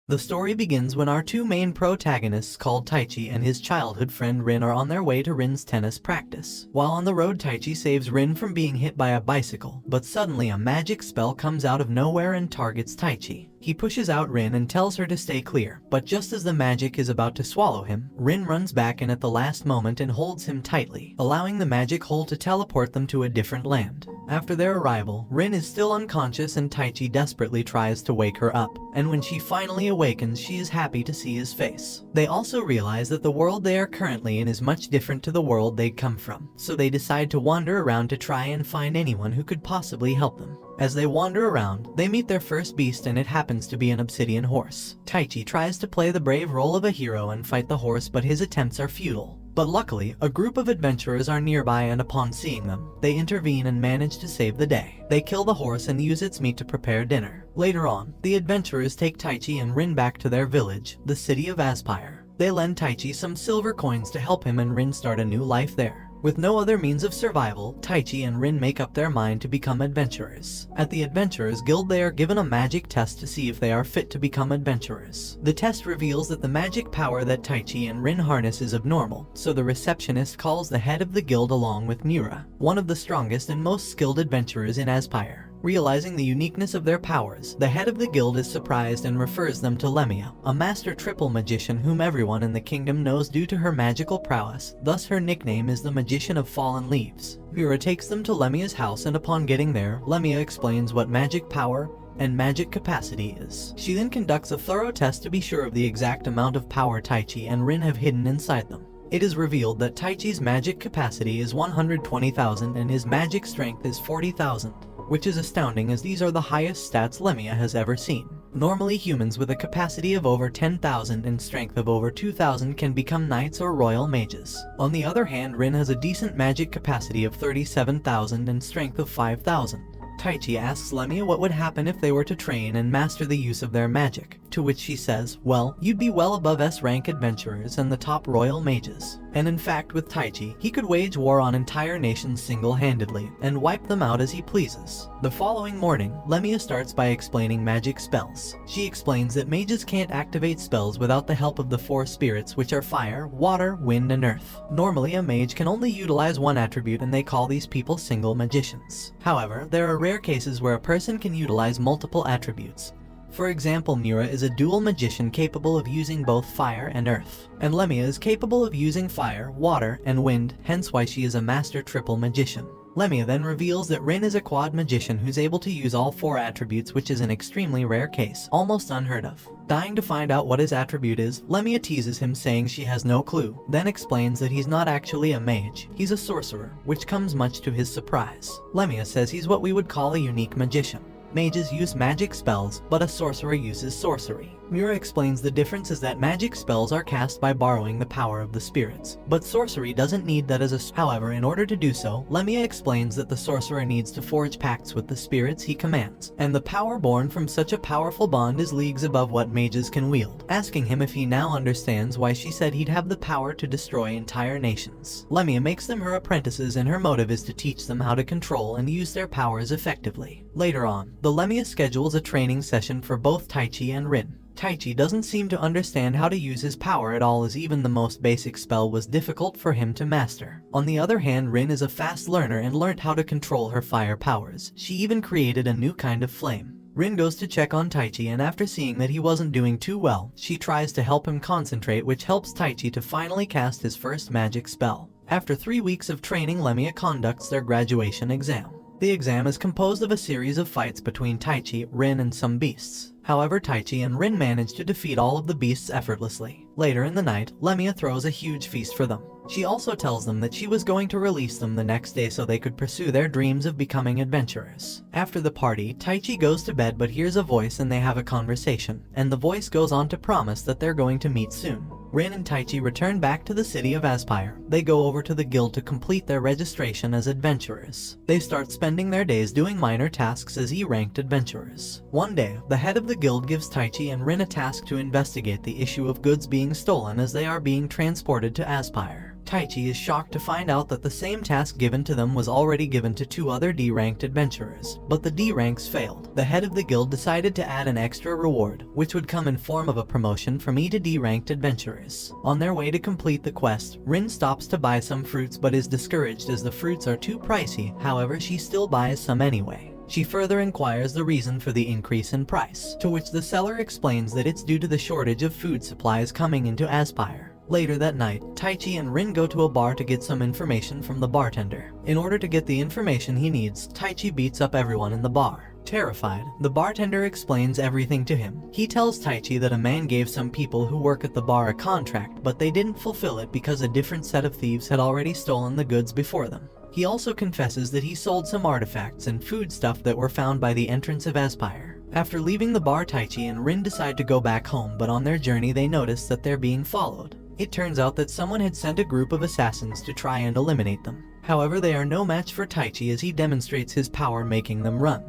The story begins when our two main protagonists called Taichi and his childhood friend Rin are on their way to Rin's tennis practice. While on the road, Taichi saves Rin from being hit by a bicycle, but suddenly a magic spell comes out of nowhere and targets Taichi. He pushes out Rin and tells her to stay clear, but just as the magic is about to swallow him, Rin runs back in at the last moment and holds him tightly, allowing the magic hole to teleport them to a different land. After their arrival, Rin is still unconscious and Taichi desperately tries to wake her up, and when she finally awakens, she is happy to see his face. They also realize that the world they are currently in is much different to the world they'd come from, so they decide to wander around to try and find anyone who could possibly help them. As they wander around, they meet their first beast, and it happens to be an obsidian horse. Taichi tries to play the brave role of a hero and fight the horse, but his attempts are futile. But luckily, a group of adventurers are nearby, and upon seeing them, they intervene and manage to save the day. They kill the horse and use its meat to prepare dinner. Later on, the adventurers take Taichi and Rin back to their village, the city of Aspire. They lend Taichi some silver coins to help him and Rin start a new life there. With no other means of survival, Taichi and Rin make up their mind to become adventurers. At the Adventurers Guild, they are given a magic test to see if they are fit to become adventurers. The test reveals that the magic power that Taichi and Rin harness is abnormal, so the receptionist calls the head of the guild along with Mura, one of the strongest and most skilled adventurers in Aspire. Realizing the uniqueness of their powers, the head of the guild is surprised and refers them to Lemia, a master triple magician whom everyone in the kingdom knows due to her magical prowess, thus her nickname is the Magician of Fallen Leaves. Mura takes them to Lemia's house, and upon getting there, Lemia explains what magic power and magic capacity is. She then conducts a thorough test to be sure of the exact amount of power Taichi and Rin have hidden inside them. It is revealed that Taichi's magic capacity is 120,000 and his magic strength is 40,000. Which is astounding, as these are the highest stats Lemia has ever seen. Normally, humans with a capacity of over 10,000 and strength of over 2,000 can become knights or royal mages. On the other hand, Rin has a decent magic capacity of 37,000 and strength of 5,000. Taichi asks Lemia what would happen if they were to train and master the use of their magic, to which she says, well, you'd be well above S-rank adventurers and the top royal mages. And in fact, with Taichi, he could wage war on entire nations single-handedly, and wipe them out as he pleases. The following morning, Lemia starts by explaining magic spells. She explains that mages can't activate spells without the help of the four spirits, which are fire, water, wind, and earth. Normally, a mage can only utilize one attribute, and they call these people single magicians. However, there are rare cases where a person can utilize multiple attributes. For example, Mura is a dual magician capable of using both fire and earth, and Lemia is capable of using fire, water, and wind, hence why she is a master triple magician. Lemia then reveals that Rin is a quad magician who's able to use all four attributes, which is an extremely rare case, almost unheard of. Dying to find out what his attribute is, Lemia teases him, saying she has no clue, then explains that he's not actually a mage, he's a sorcerer, which comes much to his surprise. Lemia says he's what we would call a unique magician. Mages use magic spells, but a sorcerer uses sorcery. Mura explains the difference is that magic spells are cast by borrowing the power of the spirits, but sorcery doesn't need that as a however, in order to do so, Lemia explains that the sorcerer needs to forge pacts with the spirits he commands, and the power born from such a powerful bond is leagues above what mages can wield. Asking him if he now understands why she said he'd have the power to destroy entire nations, Lemia makes them her apprentices, and her motive is to teach them how to control and use their powers effectively. Later on, the Lemia schedules a training session for both Taichi and Rin. Taichi doesn't seem to understand how to use his power at all, as even the most basic spell was difficult for him to master. On the other hand, Rin is a fast learner and learned how to control her fire powers. She even created a new kind of flame. Rin goes to check on Taichi, and after seeing that he wasn't doing too well, she tries to help him concentrate, which helps Taichi to finally cast his first magic spell. After 3 weeks of training, Lemia conducts their graduation exam. The exam is composed of a series of fights between Taichi, Rin, and some beasts. However, Taichi and Rin manage to defeat all of the beasts effortlessly. Later in the night, Lemia throws a huge feast for them. She also tells them that she was going to release them the next day so they could pursue their dreams of becoming adventurers. After the party, Taichi goes to bed but hears a voice and they have a conversation, and the voice goes on to promise that they're going to meet soon. Rin and Taichi return back to the city of Aspire. They go over to the guild to complete their registration as adventurers. They start spending their days doing minor tasks as E-ranked adventurers. One day, the head of the guild gives Taichi and Rin a task to investigate the issue of goods being stolen as they are being transported to Aspire. Taichi is shocked to find out that the same task given to them was already given to 2 other D-ranked adventurers, but the D ranks failed. The head of the guild decided to add an extra reward, which would come in form of a promotion from E to D-ranked adventurers. On their way to complete the quest, Rin stops to buy some fruits but is discouraged as the fruits are too pricey. However, she still buys some anyway. She further inquires the reason for the increase in price, to which the seller explains that it's due to the shortage of food supplies coming into Aspire. Later that night, Taichi and Rin go to a bar to get some information from the bartender. In order to get the information he needs, Taichi beats up everyone in the bar. Terrified, the bartender explains everything to him. He tells Taichi that a man gave some people who work at the bar a contract, but they didn't fulfill it because a different set of thieves had already stolen the goods before them. He also confesses that he sold some artifacts and food stuff that were found by the entrance of Aspire. After leaving the bar, Taichi and Rin decide to go back home, but on their journey they notice that they're being followed. It turns out that someone had sent a group of assassins to try and eliminate them. However, they are no match for Taichi as he demonstrates his power, making them run.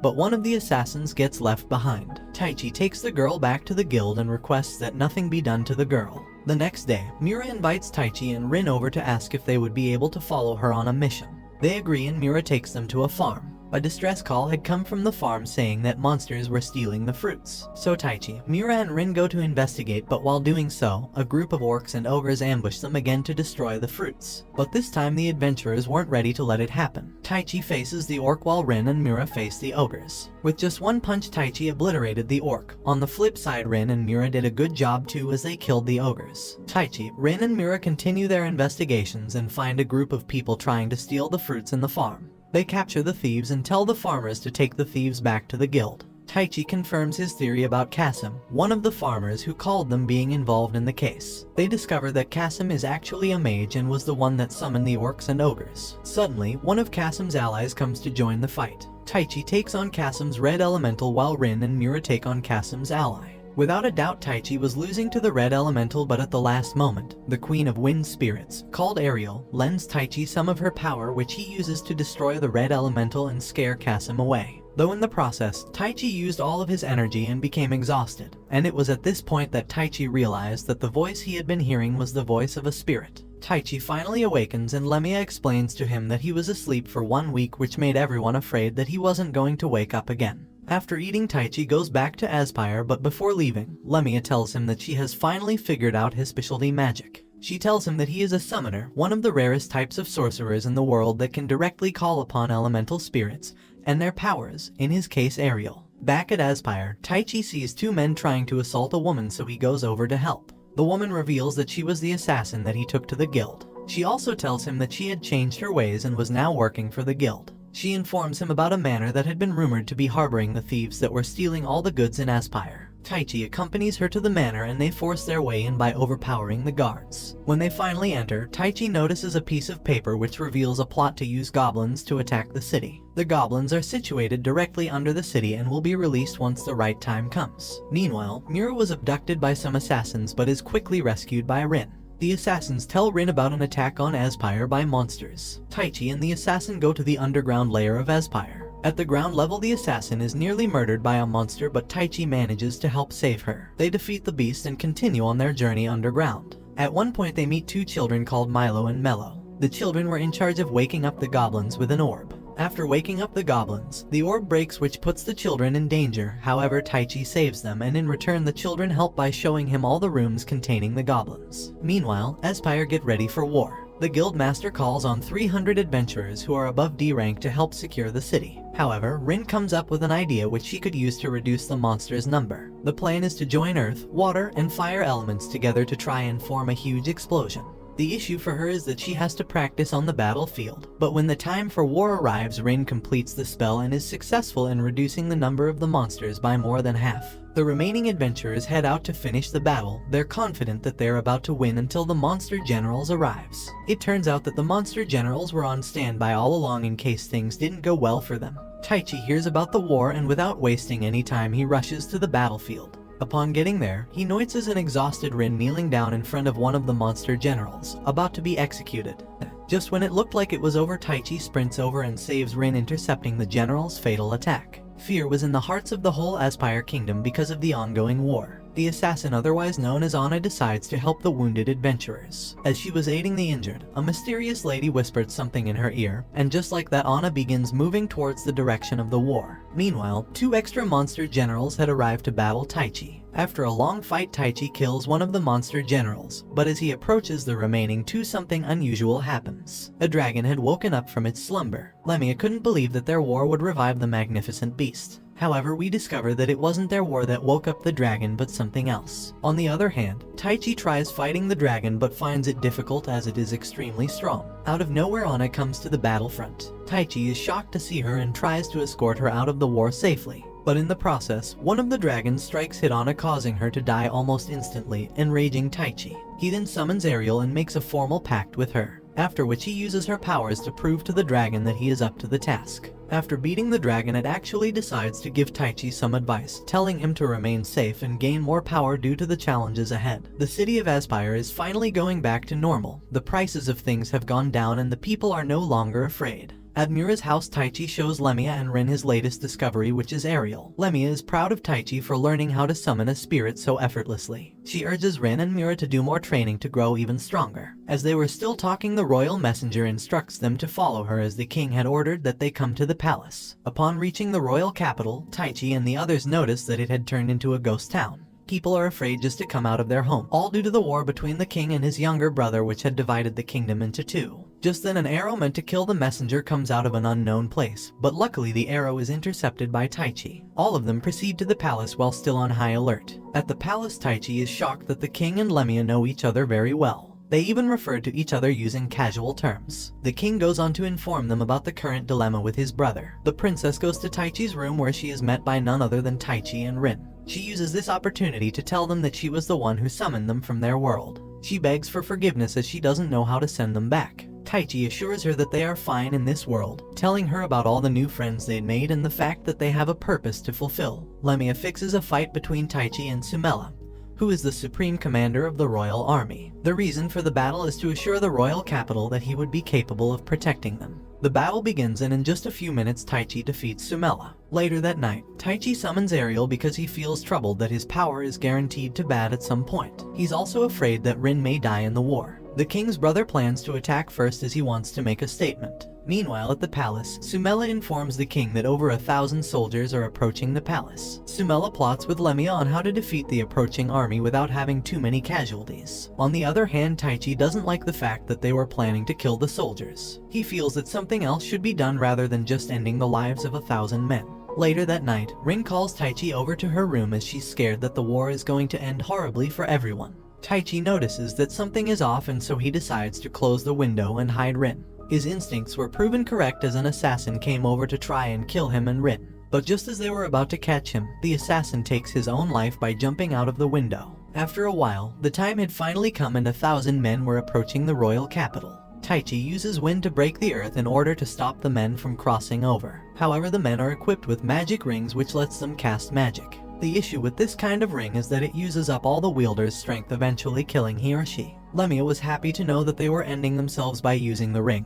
But one of the assassins gets left behind. Taichi takes the girl back to the guild and requests that nothing be done to the girl. The next day, Mura invites Taichi and Rin over to ask if they would be able to follow her on a mission. They agree and Mura takes them to a farm. A distress call had come from the farm saying that monsters were stealing the fruits. So Taichi, Mura and Rin go to investigate, but while doing so, a group of orcs and ogres ambush them again to destroy the fruits. But this time the adventurers weren't ready to let it happen. Taichi faces the orc while Rin and Mura face the ogres. With just one punch, Taichi obliterated the orc. On the flip side, Rin and Mura did a good job too as they killed the ogres. Taichi, Rin and Mura continue their investigations and find a group of people trying to steal the fruits in the farm. They capture the thieves and tell the farmers to take the thieves back to the guild. Taichi confirms his theory about Kasim, one of the farmers who called them being involved in the case. They discover that Kasim is actually a mage and was the one that summoned the orcs and ogres. Suddenly, one of Kasim's allies comes to join the fight. Taichi takes on Kasim's red elemental while Rin and Mura take on Kasim's ally. Without a doubt, Taichi was losing to the red elemental, but at the last moment, the Queen of Wind Spirits, called Ariel, lends Taichi some of her power, which he uses to destroy the red elemental and scare Kasim away. Though in the process, Taichi used all of his energy and became exhausted, and it was at this point that Taichi realized that the voice he had been hearing was the voice of a spirit. Taichi finally awakens and Lemia explains to him that he was asleep for 1 week, which made everyone afraid that he wasn't going to wake up again. After eating, Taichi goes back to Aspire, but before leaving, Lemia tells him that she has finally figured out his specialty magic. She tells him that he is a summoner, one of the rarest types of sorcerers in the world that can directly call upon elemental spirits and their powers, in his case Ariel. Back at Aspire, Taichi sees 2 men trying to assault a woman, so he goes over to help. The woman reveals that she was the assassin that he took to the guild. She also tells him that she had changed her ways and was now working for the guild. She informs him about a manor that had been rumored to be harboring the thieves that were stealing all the goods in Aspire. Taichi accompanies her to the manor and they force their way in by overpowering the guards. When they finally enter, Taichi notices a piece of paper which reveals a plot to use goblins to attack the city. The goblins are situated directly under the city and will be released once the right time comes. Meanwhile, Mura was abducted by some assassins but is quickly rescued by Rin. The assassins tell Rin about an attack on Aspire by monsters. Taichi and the assassin go to the underground layer of Aspire. At the ground level, the assassin is nearly murdered by a monster, but Taichi manages to help save her. They defeat the beast and continue on their journey underground. At one point they meet 2 children called Milo and Mello. The children were in charge of waking up the goblins with an orb. After waking up the goblins, the orb breaks, which puts the children in danger. However, Taichi saves them, and in return the children help by showing him all the rooms containing the goblins. Meanwhile, Aspire get ready for war. The guild master calls on 300 adventurers who are above D rank to help secure the city. However, Rin comes up with an idea which she could use to reduce the monsters' number. The plan is to join earth, water, and fire elements together to try and form a huge explosion. The issue for her is that she has to practice on the battlefield, but when the time for war arrives, Rin completes the spell and is successful in reducing the number of the monsters by more than half. The remaining adventurers head out to finish the battle. They're confident that they're about to win until the monster generals arrives. It turns out that the monster generals were on standby all along in case things didn't go well for them. Taichi hears about the war and without wasting any time he rushes to the battlefield. Upon getting there, he notices an exhausted Rin kneeling down in front of one of the monster generals, about to be executed. Just when it looked like it was over, Taichi sprints over and saves Rin, intercepting the general's fatal attack. Fear was in the hearts of the whole Aspire kingdom because of the ongoing war. The assassin, otherwise known as Anna, decides to help the wounded adventurers. As she was aiding the injured, a mysterious lady whispered something in her ear, and just like that, Anna begins moving towards the direction of the war. Meanwhile, 2 extra monster generals had arrived to battle Taichi. After a long fight, Taichi kills one of the monster generals, but as he approaches the remaining 2, something unusual happens. A dragon had woken up from its slumber. Lemia couldn't believe that their war would revive the magnificent beast. However, we discover that it wasn't their war that woke up the dragon, but something else. On the other hand, Taichi tries fighting the dragon but finds it difficult as it is extremely strong. Out of nowhere, Anna comes to the battlefront. Taichi is shocked to see her and tries to escort her out of the war safely. But in the process, one of the dragons strikes hit Anna, causing her to die almost instantly, enraging Taichi. He then summons Ariel and makes a formal pact with her, after which he uses her powers to prove to the dragon that he is up to the task. After beating the dragon, it actually decides to give Taichi some advice, telling him to remain safe and gain more power due to the challenges ahead. The city of Aspire is finally going back to normal. The prices of things have gone down and the people are no longer afraid. At Mura's house, Taichi shows Lemia and Rin his latest discovery, which is Ariel. Lemia is proud of Taichi for learning how to summon a spirit so effortlessly. She urges Rin and Mura to do more training to grow even stronger. As they were still talking, the royal messenger instructs them to follow her as the king had ordered that they come to the palace. Upon reaching the royal capital, Taichi and the others notice that it had turned into a ghost town. People are afraid just to come out of their home, all due to the war between the king and his younger brother, which had divided the kingdom into 2. Just then, an arrow meant to kill the messenger comes out of an unknown place, but luckily the arrow is intercepted by Taichi. All of them proceed to the palace while still on high alert. At the palace, Taichi is shocked that the king and Lemia know each other very well. They even referred to each other using casual terms. The king goes on to inform them about the current dilemma with his brother. The princess goes to Taichi's room, where she is met by none other than Taichi and Rin. She uses this opportunity to tell them that she was the one who summoned them from their world. She begs for forgiveness as she doesn't know how to send them back. Taichi assures her that they are fine in this world, telling her about all the new friends they'd made and the fact that they have a purpose to fulfill. Lemia fixes a fight between Taichi and Sumela, who is the supreme commander of the royal army. The reason for the battle is to assure the royal capital that he would be capable of protecting them. The battle begins, and in just a few minutes Taichi defeats Sumela. Later that night, Taichi summons Ariel because he feels troubled that his power is guaranteed to bad at some point. He's also afraid that Rin may die in the war. The king's brother plans to attack first as he wants to make a statement. Meanwhile, at the palace, Sumela informs the king that over 1,000 soldiers are approaching the palace. Sumela plots with Lemia on how to defeat the approaching army without having too many casualties. On the other hand, Taichi doesn't like the fact that they were planning to kill the soldiers. He feels that something else should be done rather than just ending the lives of 1,000 men. Later that night, Rin calls Taichi over to her room as she's scared that the war is going to end horribly for everyone. Taichi notices that something is off, and so he decides to close the window and hide Rin. His instincts were proven correct as an assassin came over to try and kill him and Rin. But just as they were about to catch him, the assassin takes his own life by jumping out of the window. After a while, the time had finally come and 1,000 men were approaching the royal capital. Taichi uses wind to break the earth in order to stop the men from crossing over. However, the men are equipped with magic rings which lets them cast magic. The issue with this kind of ring is that it uses up all the wielder's strength, eventually killing he or she. Lemia was happy to know that they were ending themselves by using the ring,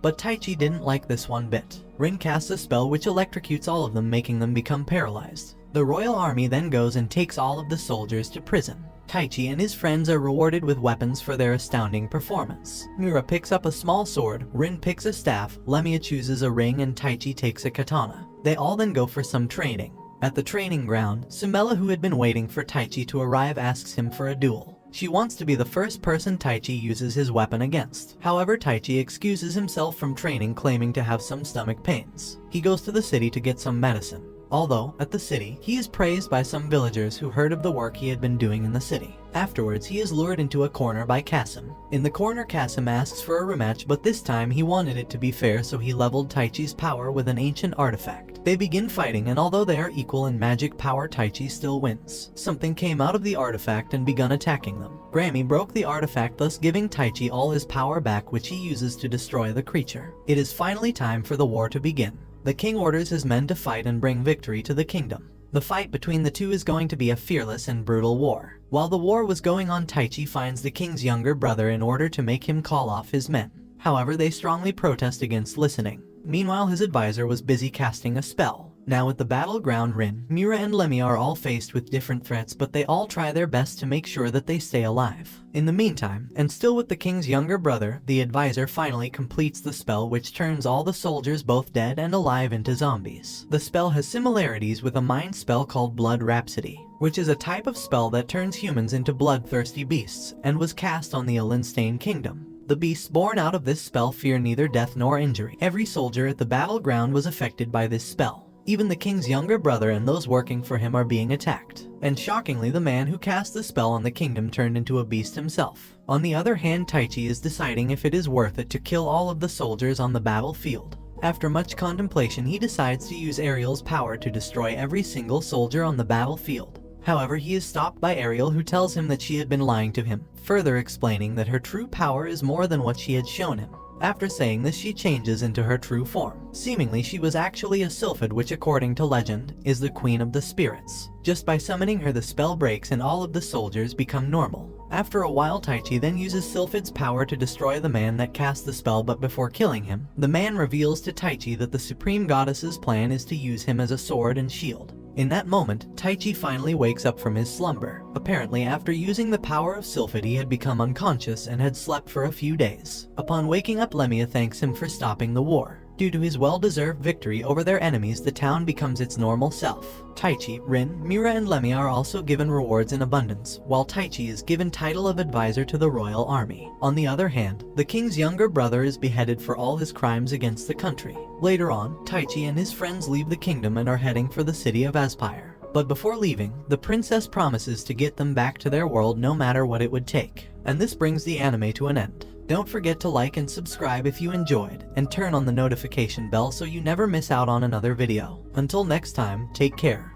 but Taichi didn't like this one bit. Rin casts a spell which electrocutes all of them, making them become paralyzed. The royal army then goes and takes all of the soldiers to prison. Taichi and his friends are rewarded with weapons for their astounding performance. Mura picks up a small sword, Rin picks a staff, Lemia chooses a ring, and Taichi takes a katana. They all then go for some training. At the training ground, Sumela, who had been waiting for Taichi to arrive, asks him for a duel. She wants to be the first person Taichi uses his weapon against. However, Taichi excuses himself from training, claiming to have some stomach pains. He goes to the city to get some medicine. Although, at the city, he is praised by some villagers who heard of the work he had been doing in the city. Afterwards, he is lured into a corner by Kasim. In the corner, Kasim asks for a rematch, but this time he wanted it to be fair, so he leveled Taichi's power with an ancient artifact. They begin fighting, and although they are equal in magic power, Taichi still wins. Something came out of the artifact and begun attacking them. Grammy broke the artifact, thus giving Taichi all his power back, which he uses to destroy the creature. It is finally time for the war to begin. The king orders his men to fight and bring victory to the kingdom. The fight between the two is going to be a fearless and brutal war. While the war was going on, Taichi finds the king's younger brother in order to make him call off his men. However, they strongly protest against listening. Meanwhile, his advisor was busy casting a spell. Now at the battleground, Rin, Mira, and Lemmy are all faced with different threats, but they all try their best to make sure that they stay alive. In the meantime, and still with the king's younger brother, the advisor finally completes the spell which turns all the soldiers, both dead and alive, into zombies. The spell has similarities with a mind spell called Blood Rhapsody, which is a type of spell that turns humans into bloodthirsty beasts, and was cast on the Elenstein kingdom. The beasts born out of this spell fear neither death nor injury. Every soldier at the battleground was affected by this spell. Even the king's younger brother and those working for him are being attacked. And shockingly, the man who cast the spell on the kingdom turned into a beast himself. On the other hand, Taichi is deciding if it is worth it to kill all of the soldiers on the battlefield. After much contemplation, he decides to use Ariel's power to destroy every single soldier on the battlefield. However, he is stopped by Ariel, who tells him that she had been lying to him, further explaining that her true power is more than what she had shown him. After saying this, she changes into her true form. Seemingly, she was actually a sylphid, which according to legend, is the queen of the spirits. Just by summoning her, the spell breaks and all of the soldiers become normal. After a while, Taichi then uses Sylphid's power to destroy the man that cast the spell, but before killing him, the man reveals to Taichi that the Supreme Goddess's plan is to use him as a sword and shield. In that moment, Taichi finally wakes up from his slumber. Apparently, after using the power of Sylphid, he had become unconscious and had slept for a few days. Upon waking up, Lemia thanks him for stopping the war. Due to his well-deserved victory over their enemies, the town becomes its normal self. Taichi, Rin, Mira, and Lemia are also given rewards in abundance, while Taichi is given title of advisor to the royal army. On the other hand, the king's younger brother is beheaded for all his crimes against the country. Later on, Taichi and his friends leave the kingdom and are heading for the city of Aspire. But before leaving, the princess promises to get them back to their world no matter what it would take. And this brings the anime to an end. Don't forget to like and subscribe if you enjoyed, and turn on the notification bell so you never miss out on another video. Until next time, take care.